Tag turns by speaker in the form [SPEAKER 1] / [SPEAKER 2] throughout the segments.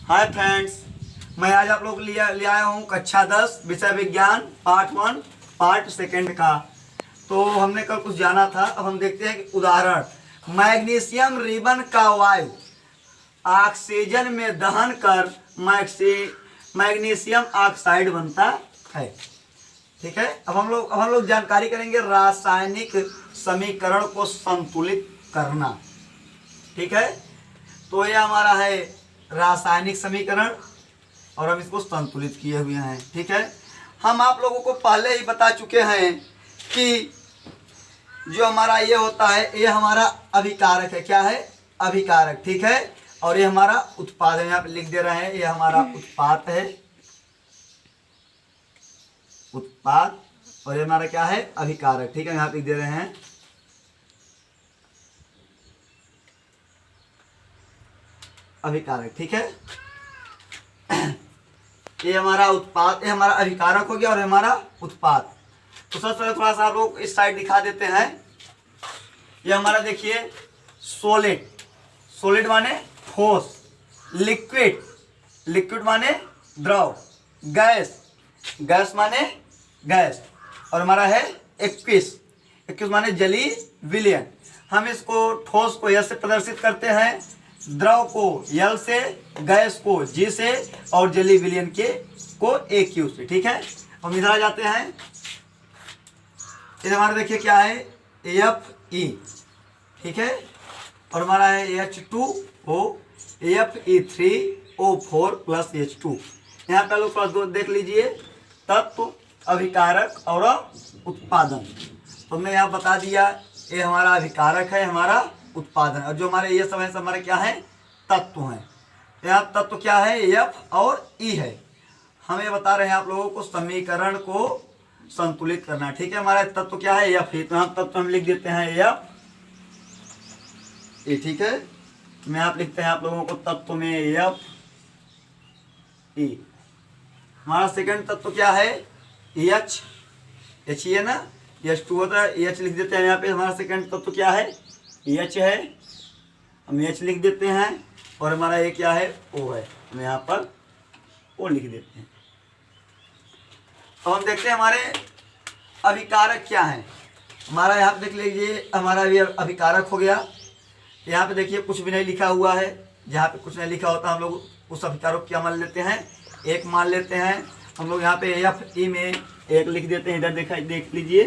[SPEAKER 1] Hi friends, मैं आज आप लोग को ले आया हूँ कक्षा 10 विषय विज्ञान पार्ट 1 पार्ट 2 का। तो हमने कल कुछ जाना था, अब हम देखते हैं कि उदाहरण मैग्नीशियम रिबन का वायु ऑक्सीजन में दहन कर मैग्नीशियम ऑक्साइड बनता है। ठीक है, अब हम लोग जानकारी करेंगे रासायनिक समीकरण को संतुलित करना। ठीक है, तो ये हमारा है रासायनिक समीकरण और हम इसको संतुलित किए हुए हैं। ठीक है, हम आप लोगों को पहले ही बता चुके हैं कि जो हमारा ये होता है ये हमारा अभिकारक है। क्या है? अभिकारक। ठीक है, और ये हमारा उत्पाद है, यहाँ पे लिख दे रहे हैं, ये हमारा उत्पाद है, उत्पाद, और ये हमारा क्या है? अभिकारक। ठीक है, यहाँ पे लिख दे रहे हैं अभिकारक। ठीक है, ये हमारा उत्पाद, ये हमारा अभिकारक हो गया और हमारा उत्पाद। तो सबसे पहले थोड़ा सा आप लोग इस साइड दिखा देते हैं। ये हमारा देखिए सॉलिड, सॉलिड माने ठोस, लिक्विड, लिक्विड माने द्रव, गैस, गैस माने गैस, और हमारा है एक्विस, एक्विस माने जलीय विलयन। हम इसको ठोस को यस से प्रदर्शित करते हैं, द्रव को यल से, गैस को जी से, और जलीय विलयन के को ए क्यू से। ठीक है, हम इधर आ जाते हैं। इधर हमारा देखिए क्या है? F E. ठीक है, और हमारा है H2O, Fe3O4 प्लस H2। यहाँ पे लोग थोड़ा देख लीजिए, तत्व, अभिकारक और उत्पादन। तो हमने यहाँ बता दिया ये हमारा अभिकारक है, हमारा उत्पादन, और जो हमारे ये सब है, सब हमारे क्या है? तत्व हैं। यहाँ तत्व क्या है? एफ और ई है। हम ये बता रहे हैं आप लोगों को समीकरण को संतुलित करना। ठीक है, हमारा तत्व क्या है? F E. तो हम तत्व हम लिख देते हैं एफ ई। ठीक है, मैं आप लिखते हैं आप लोगों को तत्व में एफ ई। हमारा सेकंड तत्व क्या है? एच, एच ही है ना, H2 होता है, एच लिख देते हैं यहाँ पे। हमारा सेकंड तत्व क्या है? एच है, हम एच लिख देते हैं, और हमारा ये क्या है? ओ है, हम यहाँ पर ओ लिख देते हैं। तो हम देखते हैं हमारे अभिकारक क्या है। हमारा यहाँ पे देख लीजिए, हमारा ये अभिकारक हो गया। यहाँ पे देखिए कुछ भी नहीं लिखा हुआ है, जहाँ पे कुछ नहीं लिखा होता हम लोग उस अभिकारक क्या मान लेते हैं? एक मान लेते हैं। हम लोग यहाँ पे एफ ई में एक लिख देते हैं। इधर देख लीजिए,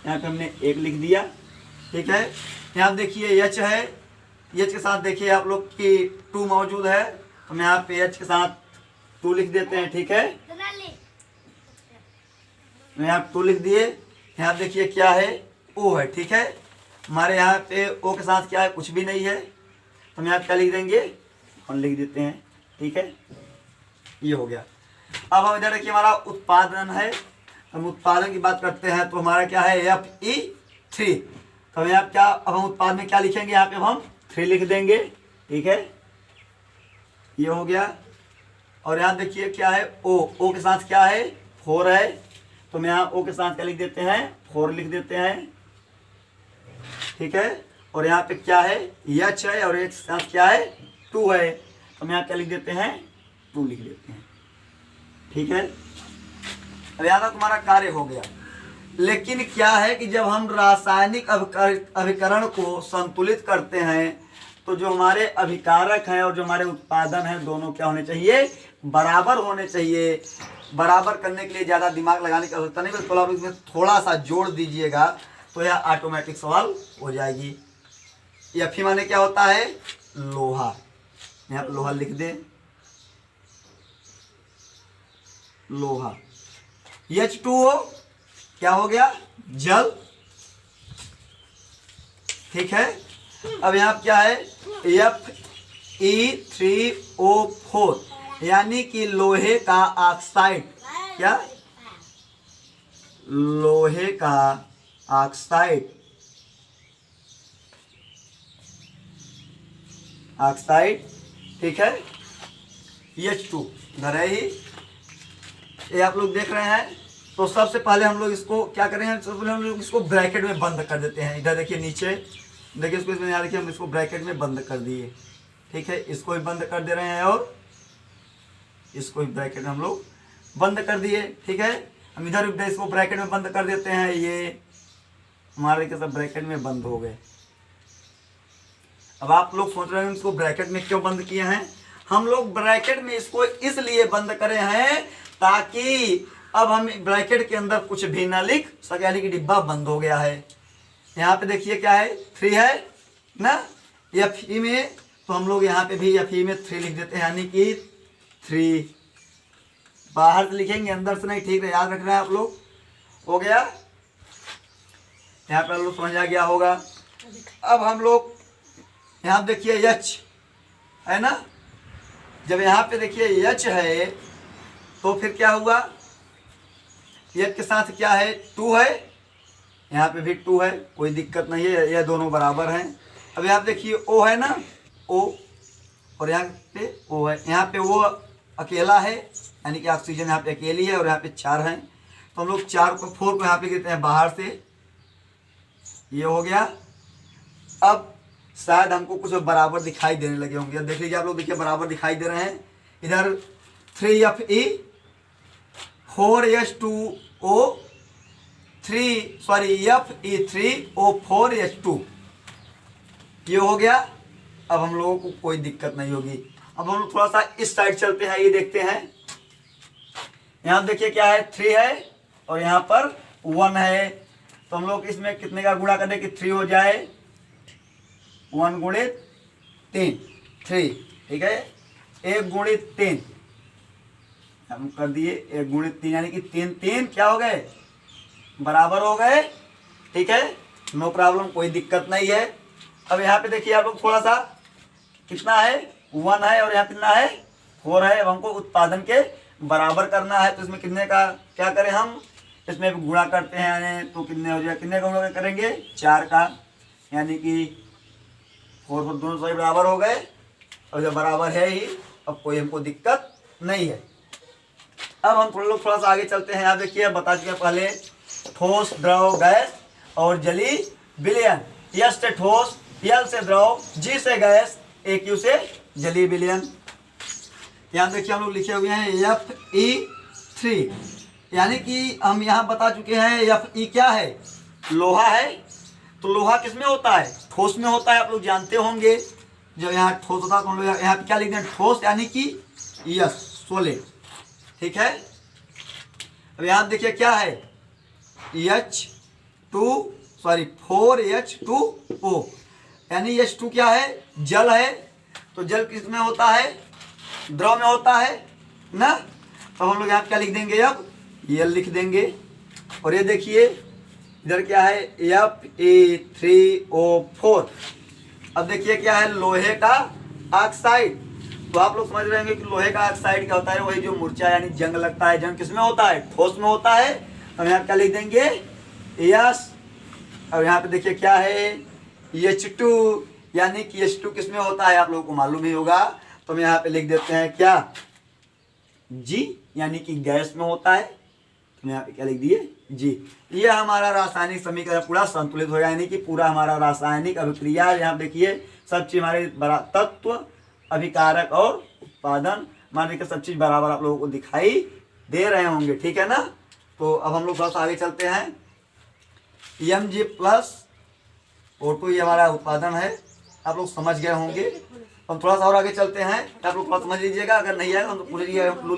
[SPEAKER 1] यहाँ पे हमने एक लिख दिया। ठीक है, यहाँ देखिए एच है, एच के साथ देखिए आप लोग की 2 मौजूद है, हम यहाँ पे एच के साथ 2 लिख देते हैं। ठीक है, यहाँ 2 लिख दिए। यहाँ देखिए क्या है? ओ है। ठीक है, हमारे यहाँ पे ओ के साथ क्या है? कुछ भी नहीं है, तो हम यहाँ क्या लिख देंगे? 1 लिख देते हैं। ठीक है, ये हो गया। अब हम इधर देखिए हमारा उत्पादन है, हम उत्पादन की बात करते हैं, तो हमारा क्या है? Fe3। तो हम यहाँ क्या, अब हम उत्पाद में क्या लिखेंगे? यहाँ पे हम 3 लिख देंगे। ठीक है, ये हो गया। और यहाँ देखिए क्या है? ओ के साथ क्या है? 4 है, तो हम यहाँ ओ के साथ क्या लिख देते हैं? 4 लिख देते हैं। ठीक है, और यहाँ पे क्या है? एच है, और एक साथ क्या है? 2 है, तो हम यहाँ क्या लिख देते हैं? 2 लिख देते हैं। ठीक है, अब यहाँ तक तुम्हारा कार्य हो गया। लेकिन क्या है कि जब हम रासायनिक अभिकरण को संतुलित करते हैं, तो जो हमारे अभिकारक हैं और जो हमारे उत्पादन हैं, दोनों क्या होने चाहिए? बराबर होने चाहिए। बराबर करने के लिए ज़्यादा दिमाग लगाने की आवश्यकता नहीं, बस थोड़ा इसमें थोड़ा सा जोड़ दीजिएगा तो यह ऑटोमेटिक सॉल्व हो जाएगी। एफ ई माने क्या होता है? लोहा। यहाँ पर लोहा लिख दें, लोहा। H2O क्या हो गया? जल। ठीक है, अब यहाँ क्या है? Fe3O4 यानी कि लोहे का ऑक्साइड। क्या? लोहे का ऑक्साइड, ऑक्साइड। ठीक है, H2 इधर है ही, ये आप लोग देख रहे हैं। तो सबसे पहले हम लोग इसको क्या करेंगे? सबसे पहले हम लोग इसको ब्रैकेट में बंद कर देते हैं। इधर देखिए नीचे, देखिए इसको, इसमें यहाँ देखिए हम इसको ब्रैकेट में बंद कर दिए। ठीक है, इसको भी बंद कर दे रहे हैं, और इसको भी ब्रैकेट में हम लोग बंद कर दिए। ठीक है, हम इधर भी इसको ब्रैकेट में बंद कर देते हैं। ये हमारे के सब ब्रैकेट में बंद हो गए। अब आप लोग सोच रहे हैं इसको ब्रैकेट में क्यों बंद किए हैं? हम लोग ब्रैकेट में इसको इसलिए बंद करे हैं ताकि अब हम ब्रैकेट के अंदर कुछ भी ना लिख सके, यानी कि डिब्बा बंद हो गया है। यहाँ पे देखिए क्या है, 3 है ना FE में, तो हम लोग यहाँ पे भी FE में 3 लिख देते हैं, यानी कि 3 बाहर से लिखेंगे, अंदर से नहीं। ठीक है, याद रखना है आप लोग। हो गया, यहाँ पे आप लोग समझ आ गया होगा। अब हम लोग यहाँ देखिए H है ना, जब यहाँ पे देखिए H है तो फिर क्या हुआ, H के साथ क्या है, 2 है, यहाँ पे भी 2 है, कोई दिक्कत नहीं है, ये दोनों बराबर हैं। अब यहाँ पे देखिए O है ना, O, और यहाँ पे O है, यहाँ पे वो अकेला है, यानी कि ऑक्सीजन यहाँ पे अकेली है, और यहाँ पे 4 हैं, तो हम लोग 4 को यहाँ पे देते हैं बाहर से। ये हो गया। अब शायद हमको कुछ बराबर दिखाई देने लगे होंगे, देख लीजिए आप लोग, देखिए बराबर दिखाई दे रहे हैं। इधर 3FE 4H2O FE3O4H2, ये हो गया। अब हम लोगों को कोई दिक्कत नहीं होगी। अब हम लोग थोड़ा सा इस साइड चलते हैं, ये देखते हैं। यहाँ देखिए क्या है, 3 है और यहाँ पर 1 है, तो हम लोग इसमें कितने का गुणा करें कि 3 हो जाए, 1 गुणित 3, 3। ठीक है, 1 गुणित 3 हम कर दिए, 1 गुणित 3 यानी कि 3 3 क्या हो गए, बराबर हो गए। ठीक है, नो प्रॉब्लम, कोई दिक्कत नहीं है। अब यहाँ पे देखिए आप लोग थोड़ा सा, कितना है, 1 है, और यहाँ कितना है, 4 है। अब हमको उत्पादन के बराबर करना है, तो इसमें कितने का क्या करें, हम इसमें गुणा करते हैं, यानी तो कितने हो जाए, कितने का गुणा करेंगे, 4 का, यानी कि 4 दोनों सही बराबर हो गए, और जब बराबर है ही, अब कोई हमको दिक्कत नहीं है। अब हम लोग थोड़ा सा आगे चलते हैं। यहाँ देखिए बता चुके पहले, ठोस, द्रव, गैस और जली विलयन। S से ठोस, L से द्रव, G से गैस, AQ से जली विलयन। यहाँ देखिए हम लोग लिखे हुए हैं FE3, यानी कि हम यहाँ बता चुके हैं FE क्या है, लोहा है। तो लोहा किस में होता है, ठोस में होता है, आप लोग जानते होंगे। जब यहाँ ठोस होता है तो हम लोग यहाँ पे क्या लिखते हैं, ठोस, यानी कि यस, सोलिड। ठीक है, अब यहाँ देखिए क्या है, 4H2O, यानी H2 क्या है, जल है। तो जल किस में होता है, द्रव में होता है ना। तो हम लोग यहाँ क्या लिख देंगे, अब ये लिख देंगे। और ये देखिए इधर क्या है, Fe3O4। अब देखिए क्या है, लोहे का ऑक्साइड। तो आप लोग समझ रहे होंगे कि लोहे का ऑक्साइड क्या होता है, वही जो मूर्छा यानी जंग लगता है, जंग किसमें होता है, ठोस में होता है। हम यहाँ क्या लिख देंगे, यस। और यहाँ पे देखिए क्या है, H2, यानी कि H2 किसमें होता है, आप लोगों को मालूम ही होगा। तो हम यहाँ पे लिख देते हैं क्या, G, यानी कि गैस में होता है। तो यहाँ पे क्या लिख दिए, G। ये हमारा रासायनिक समीकरण पूरा संतुलित हो गया, यानी कि पूरा हमारा रासायनिक अभिक्रिया। यहाँ देखिए सब चीज हमारे तत्व, अभिकारक और उत्पादन, मान के सब चीज बराबर आप लोगों को दिखाई दे रहे होंगे। ठीक है ना। तो अब हम लोग थोड़ा सा आगे चलते हैं। Mg+O2 ये हमारा उत्पादन है, आप लोग समझ गए होंगे। हम थोड़ा सा और आगे चलते हैं, आप लोग थोड़ा समझ लीजिएगा, अगर नहीं आएगा तो पूछ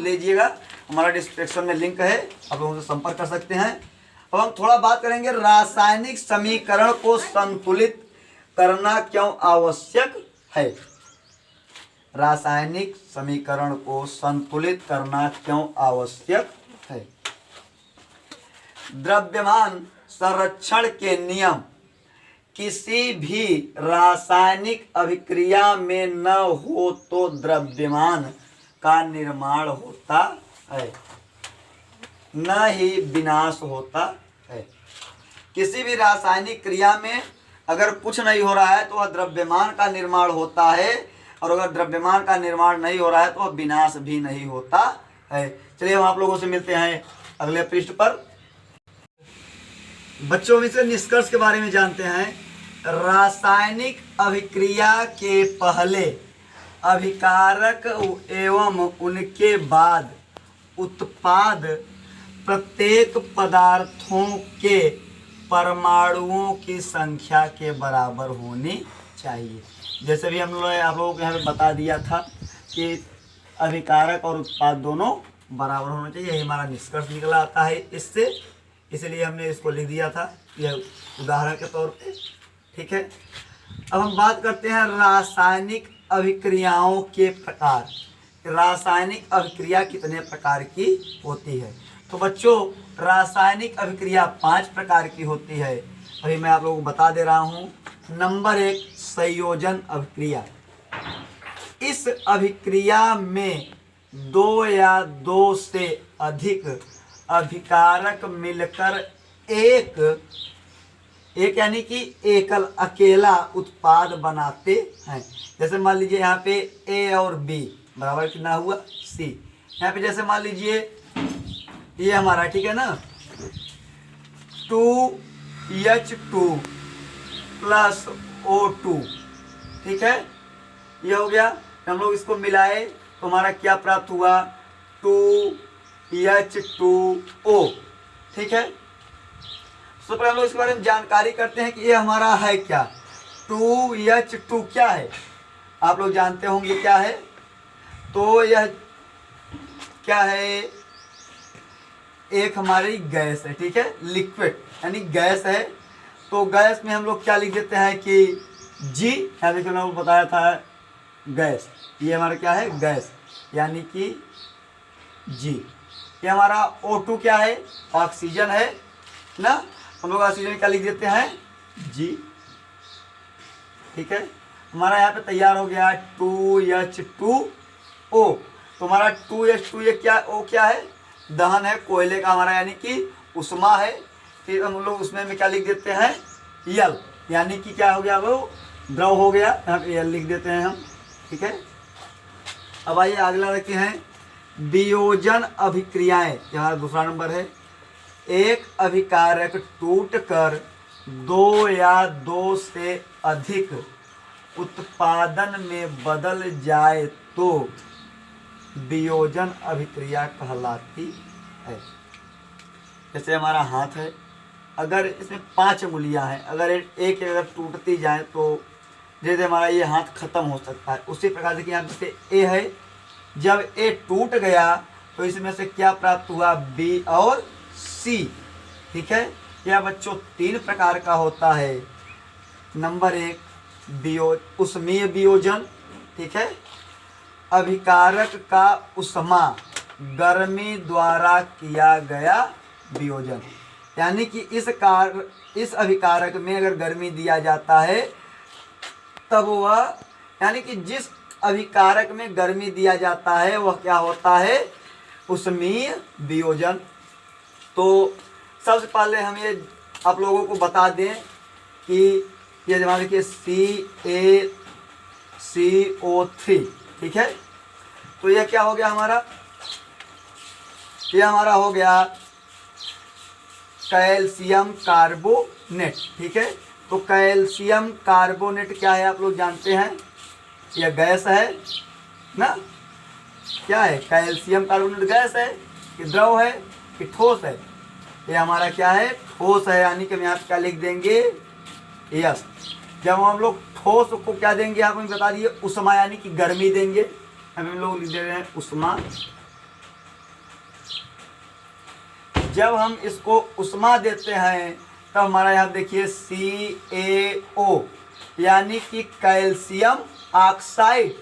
[SPEAKER 1] लीजिएगा। हमारा डिस्क्रिप्शन में लिंक है, आप लोगों से संपर्क कर सकते हैं। अब हम थोड़ा बात करेंगे, रासायनिक समीकरण को संतुलित करना क्यों आवश्यक है। रासायनिक समीकरण को संतुलित करना क्यों आवश्यक है। द्रव्यमान संरक्षण के नियम किसी भी रासायनिक अभिक्रिया में न हो तो द्रव्यमान का निर्माण होता है, न ही विनाश होता है। किसी भी रासायनिक क्रिया में अगर कुछ नहीं हो रहा है तो वह द्रव्यमान का निर्माण होता है, और अगर द्रव्यमान का निर्माण नहीं हो रहा है तो वह विनाश भी नहीं होता है। चलिए हम आप लोगों से मिलते हैं अगले पृष्ठ पर। बच्चों में से निष्कर्ष के बारे में जानते हैं। रासायनिक अभिक्रिया के पहले अभिकारक एवं उनके बाद उत्पाद प्रत्येक पदार्थों के परमाणुओं की संख्या के बराबर होनी चाहिए। जैसे भी हम लोग आप लोगों को यहाँ पे बता दिया था कि अभिकारक और उत्पाद दोनों बराबर होना चाहिए, यही हमारा निष्कर्ष निकला आता है इससे, इसलिए हमने इसको लिख दिया था यह उदाहरण के तौर पे। ठीक है, अब हम बात करते हैं रासायनिक अभिक्रियाओं के प्रकार। रासायनिक अभिक्रिया कितने प्रकार की होती है? तो बच्चों रासायनिक अभिक्रिया 5 प्रकार की होती है। अभी मैं आप लोगों को बता दे रहा हूँ। नंबर 1 संयोजन अभिक्रिया। इस अभिक्रिया में 2 या 2 से अधिक अभिकारक मिलकर एक यानी कि एकल अकेला उत्पाद बनाते हैं। जैसे मान लीजिए यहाँ पे ए और बी बराबर कितना हुआ सी। यहाँ पे जैसे मान लीजिए ये हमारा ठीक है ना 2H2 प्लस O2, ठीक है, ये हो गया। हम लोग इसको मिलाए तो हमारा क्या प्राप्त हुआ 2H2O। ठीक है, सबसे पहले हम लोग इसके बारे में जानकारी करते हैं कि ये हमारा है क्या। 2H2 क्या है आप लोग जानते होंगे क्या है। तो यह क्या है, एक हमारी गैस है, ठीक है, लिक्विड यानी गैस है। तो गैस में हम लोग क्या लिख देते हैं कि G, यहाँ देखिए मैंने बताया था गैस, ये हमारा क्या है गैस यानी कि G। ये हमारा O2 क्या है, ऑक्सीजन है ना, हम लोग ऑक्सीजन क्या लिख देते हैं G। ठीक है, हमारा यहाँ पे तैयार हो गया 2H2O। तो हमारा 2H2 ये क्या O क्या है, दहन है कोयले का हमारा यानी कि उष्मा है। फिर हम लोग उसमें में क्या लिख देते हैं L यानी कि क्या हो गया वो द्रव हो गया, यहाँ पे L लिख देते हैं हम। ठीक है, अब आइए अगला देखते हैं वियोजन अभिक्रियाएं। हमारा दूसरा नंबर है। एक अभिकारक टूटकर 2 या 2 से अधिक उत्पादन में बदल जाए तो वियोजन अभिक्रिया कहलाती है। जैसे हमारा हाथ है, अगर इसमें 5 उंगलियां हैं, अगर एक अगर टूटती जाए तो जैसे हमारा ये हाथ खत्म हो सकता है। उसी प्रकार से यहाँ जैसे ए है, जब ए टूट गया तो इसमें से क्या प्राप्त हुआ बी और सी। ठीक है, यह बच्चों 3 प्रकार का होता है। नंबर 1 उष्मीय वियोजन, ठीक है, अभिकारक का उष्मा गर्मी द्वारा किया गया वियोजन, यानी कि इस अभिकारक में अगर गर्मी दिया जाता है तब वह यानी कि जिस अभिकारक में गर्मी दिया जाता है वह क्या होता है उष्मीय वियोजन। तो सबसे पहले हम ये आप लोगों को बता दें कि ये जमा देखिए CaCO3, ठीक है, तो यह क्या हो गया हमारा, ये हमारा हो गया कैल्शियम कार्बोनेट। ठीक है, तो कैल्शियम कार्बोनेट क्या है आप लोग जानते हैं, यह गैस है ना, क्या है कैल्शियम कार्बोनेट गैस है कि द्रव है कि ठोस है, ये हमारा क्या है ठोस है, यानी कि हम यहाँ क्या लिख देंगे यस। जब हम लोग ठोस को क्या देंगे आप हमें बता दिए उष्मा यानी कि गर्मी देंगे, हम लोग लिख दे रहे हैं उष्मा। जब हम इसको उष्मा देते हैं तब हमारा यहाँ देखिए CaO यानी कि कैल्शियम ऑक्साइड,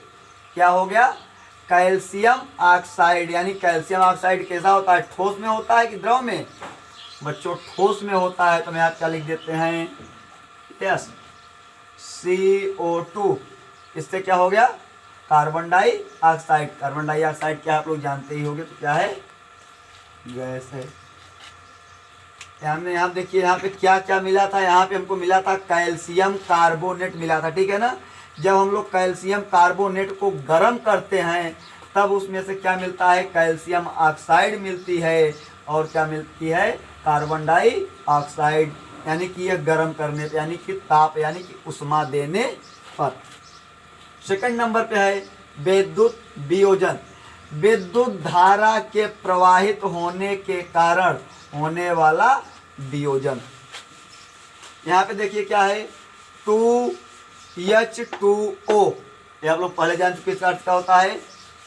[SPEAKER 1] क्या हो गया कैल्शियम ऑक्साइड, यानी कैल्शियम ऑक्साइड कैसा होता है ठोस में होता है कि द्रव में, बच्चों ठोस में होता है। तो हम यहाँ क्या लिख देते हैं यस CO2, इससे क्या हो गया कार्बन डाइऑक्साइड। कार्बन डाइऑक्साइड क्या आप लोग जानते ही होंगे, तो क्या है गैस है। हमने यहाँ देखिए यहाँ पे क्या क्या मिला था, यहाँ पे हमको मिला था कैल्शियम कार्बोनेट मिला था, ठीक है ना। जब हम लोग कैल्शियम कार्बोनेट को गर्म करते हैं तब उसमें से क्या मिलता है कैल्शियम ऑक्साइड मिलती है, और क्या मिलती है कार्बन डाइऑक्साइड, यानी कि यह गर्म करने पे यानी कि ताप यानी कि उष्मा देने पर। सेकंड नंबर पे है विद्युत वियोजन, विद्युत धारा के प्रवाहित होने के कारण होने वाला वियोजन। यहाँ पे देखिए क्या है, 2H2O, ये आप लोग पहले जान चुके, इसका अर्थ क्या होता है,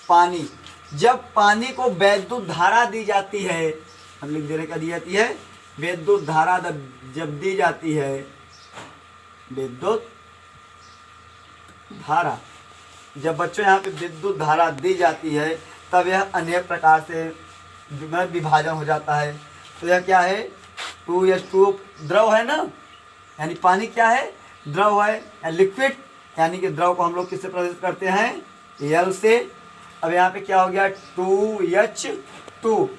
[SPEAKER 1] पानी। जब पानी को विद्युत धारा दी जाती है, हम लिख दे रहे क्या दी जाती है, विद्युत धारा जब दी जाती है, विद्युत धारा, जब बच्चों यहाँ पे विद्युत धारा दी जाती है तब यह अनेक प्रकार से विभाजन हो जाता है। तो यह क्या है, 2H2O द्रव है ना, यानी पानी क्या है, द्रव है, लिक्विड, यानी कि द्रव को हम लोग किससे प्रदर्शित करते हैं, L से। अब यहाँ पे क्या हो गया, 2H2,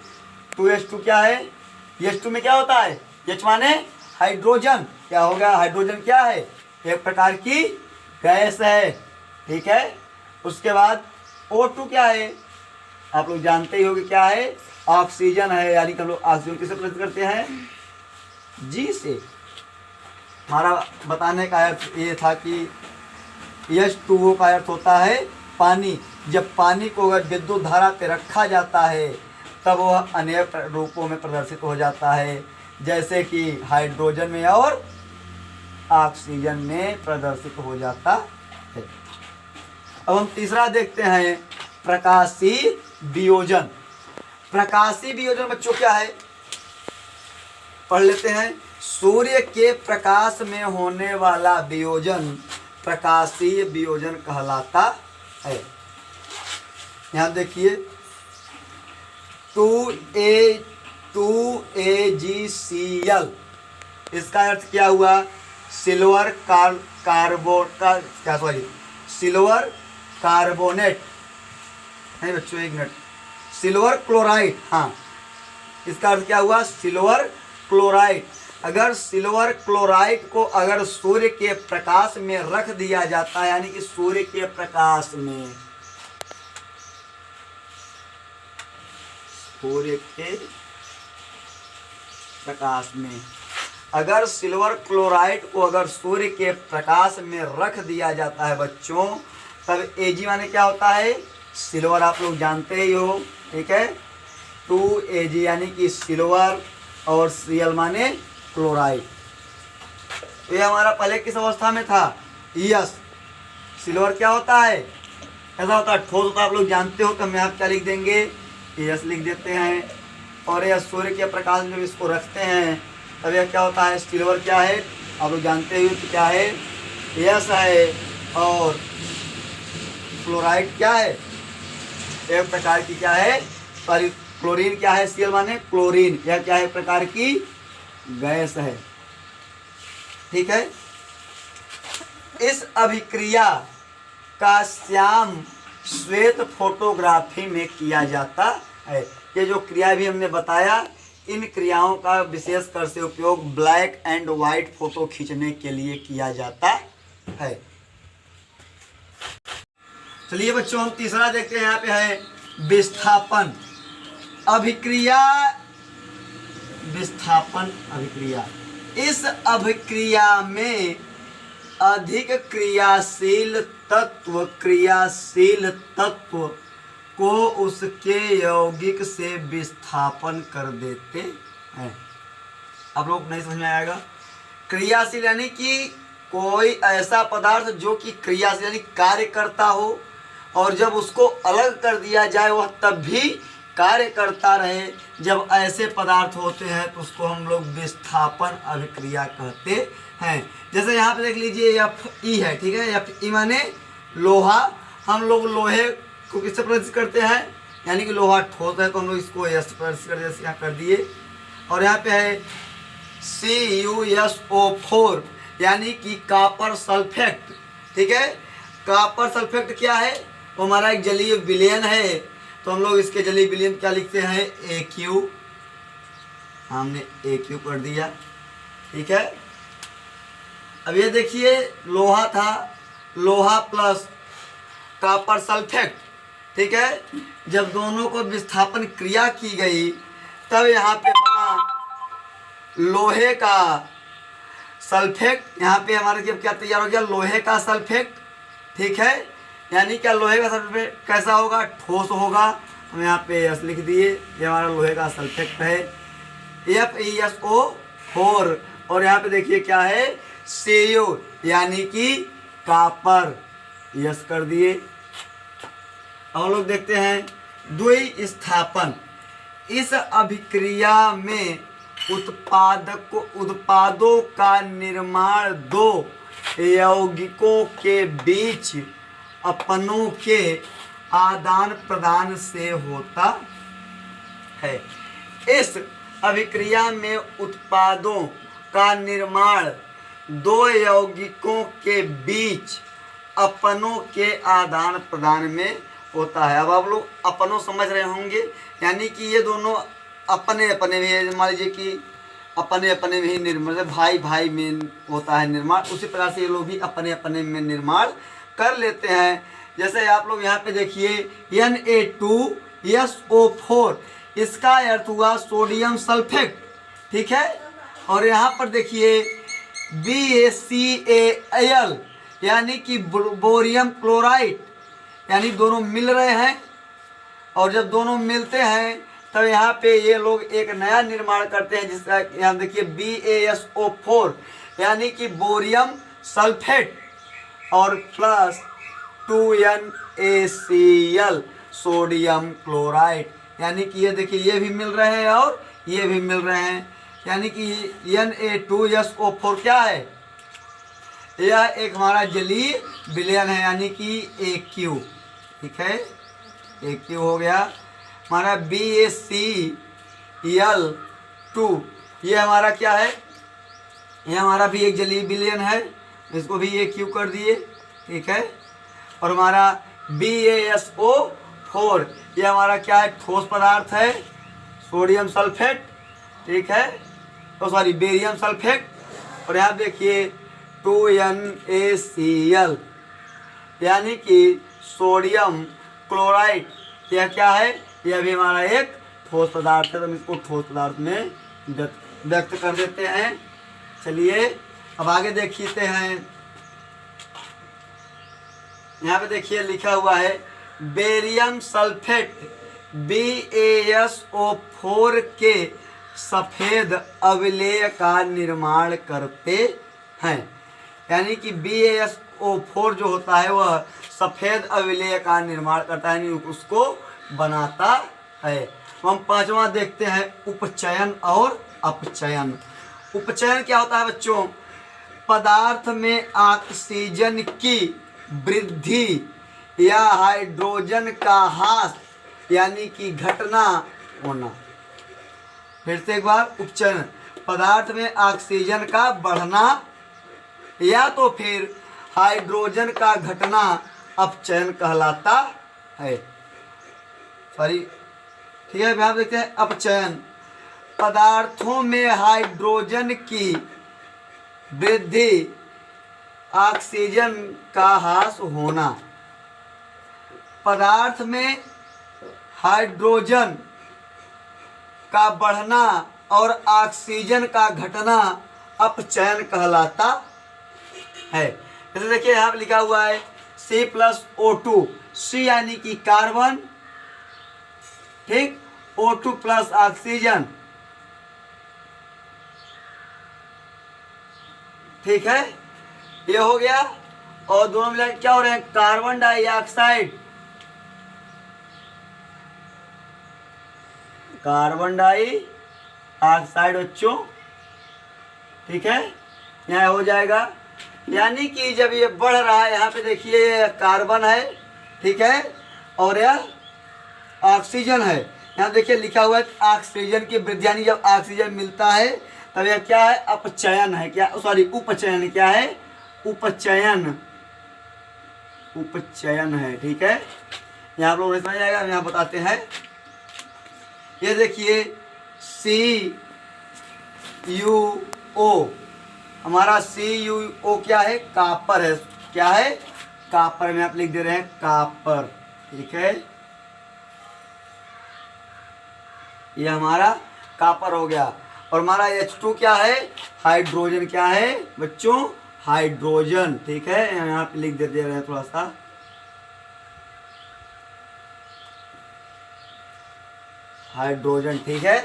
[SPEAKER 1] 2H2 क्या है, H2 में क्या होता है, H माने हाइड्रोजन, क्या हो गया, हाइड्रोजन क्या है, एक प्रकार की गैस है, ठीक है। उसके बाद O2 क्या है, आप लोग जानते ही होंगे क्या है, ऑक्सीजन है, यानी कि हम लोग ऑक्सीजन किससे प्रदर्शित करते हैं, G से। हमारा बताने का अर्थ ये था कि H2O का अर्थ होता है पानी। जब पानी को अगर विद्युत धारा पे रखा जाता है तब वह अनेक रूपों में प्रदर्शित हो जाता है, जैसे कि हाइड्रोजन में और ऑक्सीजन में प्रदर्शित हो जाता है। अब हम तीसरा देखते हैं, प्रकाशीय वियोजन। प्रकाशीय वियोजन बच्चों क्या है, पढ़ लेते हैं। सूर्य के प्रकाश में होने वाला वियोजन प्रकाशीय वियोजन कहलाता है। यहाँ देखिए 2AgCl, इसका अर्थ क्या हुआ, सिल्वर सिल्वर कार्बोनेट, नहीं बच्चों एक मिनट, सिल्वर क्लोराइड, हाँ इसका अर्थ क्या हुआ, सिल्वर क्लोराइड। अगर सिल्वर क्लोराइड को अगर सूर्य के प्रकाश में रख दिया जाता है, यानी कि सूर्य के प्रकाश में, सूर्य के प्रकाश में अगर सिल्वर क्लोराइड को अगर सूर्य के प्रकाश में रख दिया जाता है बच्चों, तब Ag माने क्या होता है, सिल्वर, आप लोग जानते ही हो, ठीक है। 2Ag यानी कि सिल्वर और Cl माने क्लोराइड। तो ये हमारा पहले किस अवस्था में था, यस। सिल्वर क्या होता है, ऐसा होता है, ठोस होता है, आप लोग जानते हो। तो मैं आप क्या लिख देंगे, यस लिख देते हैं। और यह सूर्य के प्रकाश में जब इसको रखते हैं तब यह क्या होता है, सिल्वर क्या है, आप लोग जानते हो कि क्या है, यस है। और क्लोराइड क्या है, एक प्रकार की क्या है, सॉरी क्लोरीन क्या है, Cl माने क्लोरीन, यह क्या है, प्रकार की गैस है, ठीक है। इस अभिक्रिया का श्याम श्वेत फोटोग्राफी में किया जाता है। ये जो क्रिया भी हमने बताया, इन क्रियाओं का विशेष कर से उपयोग ब्लैक एंड वाइट फोटो खींचने के लिए किया जाता है। चलिए बच्चों हम तीसरा देखते हैं, यहाँ पे है विस्थापन अभिक्रिया। विस्थापन अभिक्रिया, इस अभिक्रिया में अधिक क्रियाशील तत्व को उसके यौगिक से विस्थापन कर देते हैं। आप लोग नहीं समझ में आएगा, क्रियाशील यानी कि कोई ऐसा पदार्थ जो कि क्रियाशील यानी कार्य करता हो, और जब उसको अलग कर दिया जाए वह तब भी कार्य करता रहे। जब ऐसे पदार्थ होते हैं तो उसको हम लोग विस्थापन अभिक्रिया कहते हैं। जैसे यहाँ पे देख लीजिए Fe है, ठीक है। Fe माने लोहा। हम लोग लोहे को किससे प्रदर्शित करते हैं, यानी कि लोहा ठोस है तो हम लोग इसको यस प्रदर्शित कर, जैसे यहाँ कर दिए। और यहाँ पे है CuSO4 यानी कि कापर सल्फेट, ठीक है। कापर सल्फेट क्या है, वो हमारा एक जलीय विलयन है, तो हम लोग इसके जलीय विलयन क्या लिखते हैं, AQ, हमने AQ कर दिया, ठीक है। अब ये देखिए लोहा था, लोहा प्लस कापर सल्फेट, ठीक है। जब दोनों को विस्थापन क्रिया की गई तब यहाँ पे बना लोहे का सल्फेट। यहाँ पे हमारे जब क्या तैयार हो गया, लोहे का सल्फेट, ठीक है। यानी क्या लोहे का सल्फेट कैसा होगा, ठोस होगा। हम यहाँ पे यस लिख दिए, ये हमारा लोहे का सल्फेट है FeSO4। और यहाँ पे देखिए क्या है, CO यानी कि कॉपर, यस कर दिए। हम लोग देखते हैं द्विस्थापन। इस अभिक्रिया में उत्पादों का निर्माण दो यौगिकों के बीच अपनों के आदान प्रदान से होता है। इस अभिक्रिया में उत्पादों का निर्माण दो यौगिकों के बीच अपनों के आदान प्रदान में होता है। अब आप लोग अपनों समझ रहे होंगे, यानी कि ये दोनों अपने अपने में, मान लीजिए कि अपने अपने में ही निर्माण, भाई भाई में होता है निर्माण, उसी प्रकार से ये लोग भी अपने अपने में निर्माण कर लेते हैं। जैसे आप लोग यहाँ पे देखिए Na2SO4, इसका अर्थ हुआ सोडियम सल्फेट, ठीक है। और यहाँ पर देखिए BaCAl यानी कि बोरियम क्लोराइड, यानी दोनों मिल रहे हैं। और जब दोनों मिलते हैं तब यहाँ पे ये लोग एक नया निर्माण करते हैं, जिसका यहाँ देखिए BaSO4 यानी कि बोरियम सल्फेट और प्लस 2NaCl सोडियम क्लोराइड, यानी कि ये देखिए ये भी मिल रहे हैं और ये भी मिल रहे हैं। यानी कि Na2SO4 क्या है, यह एक हमारा जलीय विलयन है, यानी कि AQ, ठीक है, AQ हो गया। हमारा BaCl2 ये हमारा क्या है, ये हमारा भी एक जलीय विलयन है, इसको भी AQ कर दिए, ठीक है। और हमारा BaSO4 ये हमारा क्या है, ठोस पदार्थ है, सोडियम सल्फेट, ठीक है, तो सॉरी बेरियम सल्फेट। और यहाँ देखिए 2NaCl यानी कि सोडियम क्लोराइड, यह क्या है, यह भी हमारा एक ठोस पदार्थ है, तो हम इसको ठोस पदार्थ में व्यक्त कर देते हैं। चलिए अब आगे देखते हैं। यहाँ पे देखिए लिखा हुआ है बेरियम सल्फेट BaSO4 के सफ़ेद अवलेय का निर्माण करते हैं। यानी कि BaSO4 जो होता है वह सफ़ेद अवलेय का निर्माण करता है, यानी उसको बनाता है। हम पांचवा देखते हैं उपचयन और अपचयन। उपचयन क्या होता है बच्चों, पदार्थ में ऑक्सीजन की वृद्धि या हाइड्रोजन का ह्रास यानी कि घटना होना। फिर से एक बार, उपचयन पदार्थ में ऑक्सीजन का बढ़ना या तो फिर हाइड्रोजन का घटना अपचयन कहलाता है। सॉरी, ठीक है, यहाँ देखते हैं अपचयन, पदार्थों में हाइड्रोजन की वृद्धि ऑक्सीजन का ह्रास होना। पदार्थ में हाइड्रोजन का बढ़ना और ऑक्सीजन का घटना अपचयन कहलाता है। जैसे देखिए यहाँ पर लिखा हुआ है C+O2, C यानी कि कार्बन, ठीक, O2 प्लस ऑक्सीजन, ठीक है, ये हो गया। और दोनों मिला क्या हो रहे हैं, कार्बन डाइऑक्साइड, कार्बन डाइऑक्साइड बच्चों, ठीक है, यहाँ हो जाएगा। यानी कि जब ये बढ़ रहा है, यहाँ पे देखिए ये कार्बन है, ठीक है, और यह ऑक्सीजन है। यहाँ देखिए लिखा हुआ है ऑक्सीजन की वृद्धि, यानी जब ऑक्सीजन मिलता है तब यह क्या है, अपचयन है, क्या सॉरी उपचयन, क्या है, उपचयन, उपचयन है, ठीक है। यहाँ आप लोगों ने समझ आएगा, हम यहाँ बताते हैं। ये देखिए CuO, हमारा CuO क्या है, कॉपर है, क्या है, कॉपर, में आप लिख दे रहे हैं कॉपर, ठीक है, ये हमारा कॉपर हो गया। और हमारा H2 क्या है, हाइड्रोजन, क्या है बच्चों, हाइड्रोजन, ठीक है, यहाँ पे लिख दे रहे हैं थोड़ा सा, हाइड्रोजन, ठीक है।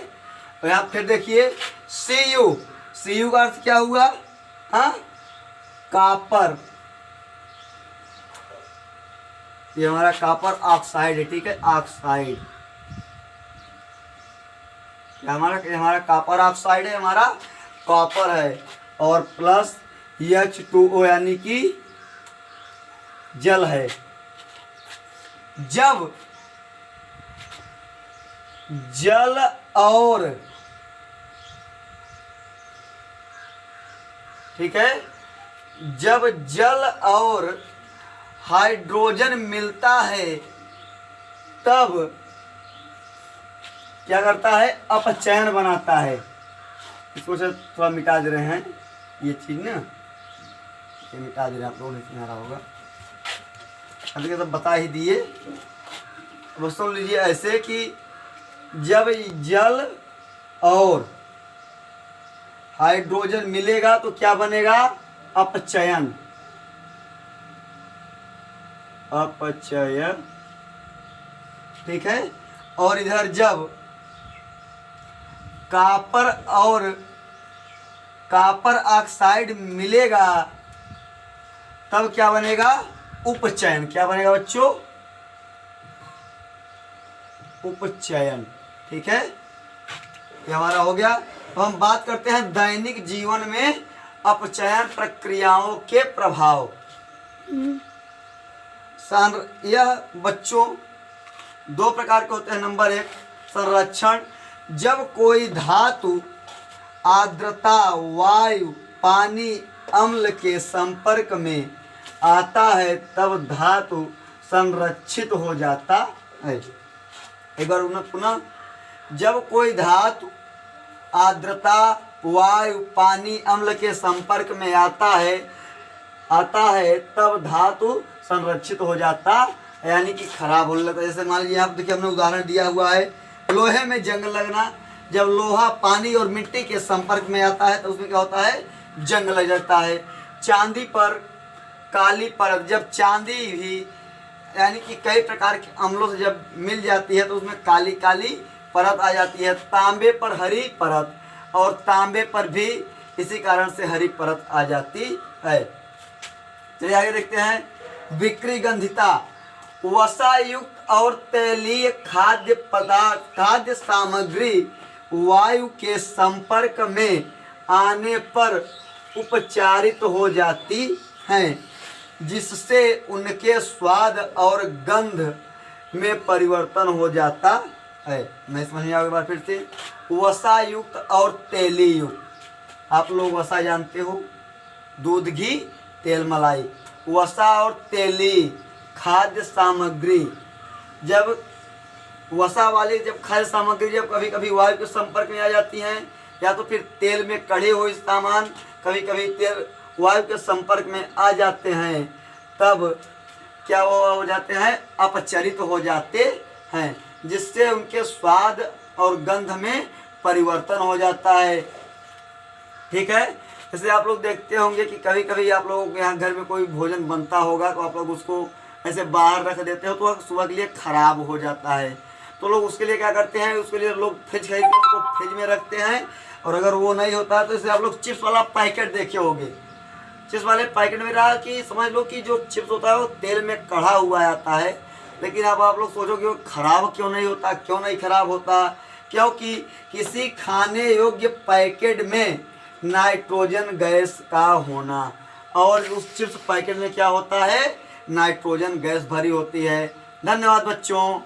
[SPEAKER 1] और यहाँ फिर देखिए Cu, Cu का अर्थ क्या हुआ? हाँ, कॉपर। ये हमारा कॉपर ऑक्साइड है, ठीक है, ऑक्साइड। हमारा कॉपर ऑक्साइड है, हमारा कॉपर है। और प्लस H2O यानी कि जल है। जब जल और, ठीक है, जब जल और हाइड्रोजन मिलता है तब क्या करता है? अपचयन बनाता है। इसको से थोड़ा मिटा दे रहे हैं, ये चीज ना, ये मिटा दे रहे हैं, आप लोगों ने सुना रहा होगा। अभी तो बता ही दिए। अब सुन लीजिए ऐसे कि जब जल और हाइड्रोजन मिलेगा तो क्या बनेगा? अपचयन, अपचयन, ठीक है। और इधर जब कॉपर और कॉपर ऑक्साइड मिलेगा तब क्या बनेगा? उपचयन। क्या बनेगा बच्चों? उपचयन, ठीक है। ये हमारा हो गया। तो हम बात करते हैं दैनिक जीवन में अपचयन प्रक्रियाओं के प्रभाव। यह बच्चों दो प्रकार के होते हैं। नंबर 1, संरक्षण। जब कोई धातु आर्द्रता, वायु, पानी, अम्ल के संपर्क में आता है तब धातु संरक्षित हो जाता है। एक बार पुनः, जब कोई धातु आर्द्रता, वायु, पानी, अम्ल के संपर्क में आता है तब धातु संरक्षित हो जाता, यानी कि खराब होने लगता है। जैसे मान लीजिए, आप देखिए, हमने उदाहरण दिया हुआ है, लोहे में जंग लगना। जब लोहा पानी और मिट्टी के संपर्क में आता है तो उसमें क्या होता है? जंग लग जाता है। चांदी पर काली परत, जब चांदी भी यानी कि कई प्रकार के अम्लों से जब मिल जाती है तो उसमें काली काली परत आ जाती है। तांबे पर हरी परत, और तांबे पर भी इसी कारण से हरी परत आ जाती है। चलिए आगे देखते हैं। विकृगंधिता, वसा युक्त और तैलीय खाद्य पदार्थ, खाद्य सामग्री वायु के संपर्क में आने पर उपचारित हो जाती हैं, जिससे उनके स्वाद और गंध में परिवर्तन हो जाता है। मैं समझ में आगे बार फिर से। वसा युक्त और तेली युक्त, आप लोग वसा जानते हो, दूध, घी, तेल, मलाई। वसा और तेली खाद्य सामग्री, जब वसा वाली जब खाद्य सामग्री जब कभी कभी वायु के संपर्क में आ जाती हैं, या तो फिर तेल में कढ़े हुए सामान कभी कभी तेल वायु के संपर्क में आ जाते हैं, तब क्या वो हो जाते हैं? अपचरित हो जाते हैं, जिससे उनके स्वाद और गंध में परिवर्तन हो जाता है। ठीक है। जैसे आप लोग देखते होंगे कि कभी कभी आप लोगों के यहाँ घर में कोई भोजन बनता होगा तो आप लोग उसको ऐसे बाहर रख देते हो तो सुबह के लिए खराब हो जाता है। तो लोग उसके लिए क्या करते हैं? उसके लिए लोग फ्रिज खरीद के उसको फ्रिज में रखते हैं। और अगर वो नहीं होता है तो जैसे आप लोग चिप्स वाला पैकेट देखे होंगे, चिप्स वाले पैकेट में रहा कि समझ लो कि जो चिप्स होता है वो तेल में कढ़ा हुआ आता है। लेकिन अब आप लोग सोचोगे वो खराब क्यों नहीं होता? क्यों नहीं खराब होता? क्योंकि किसी खाने योग्य पैकेट में नाइट्रोजन गैस का होना, और उस चिप्स पैकेट में क्या होता है? नाइट्रोजन गैस भरी होती है। धन्यवाद बच्चों।